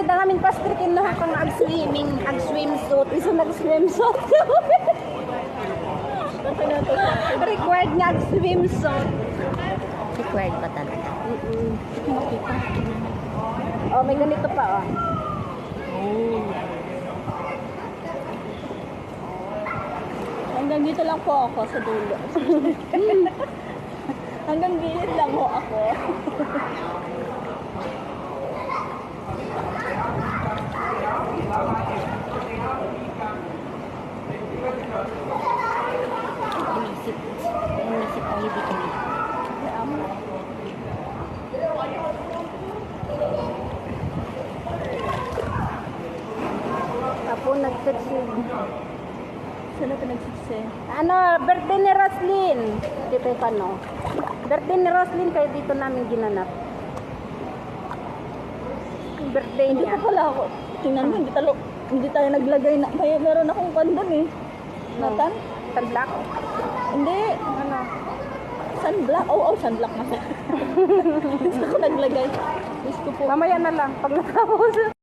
ang aming pastor kinuha kang ag-swimsuit. Isa nag-swimsuit. Required nga ag-swimsuit. Required ba talaga? Oh, may ganito pa, oh. Hanggang dito lang po ako sa dulo. Hanggang gilid lang po ako. Inisip ang ibigay. Apo nag-text. Saan na pinagsisi? Ano, birthday ni Roslyn. Dito yung pano. Birthday ni Roslyn, kaya dito namin ginanap. Yung birthday Hindi niya. pa pala ako. Tingnan mo, hindi tayo naglagay na. Kaya meron akong pandon eh. Natan? Sunblock. Hindi. Ano? Sunblock. Oo, sunblock na siya. Gusto ko naglagay. Gusto po. Mamaya na lang, pag natapos.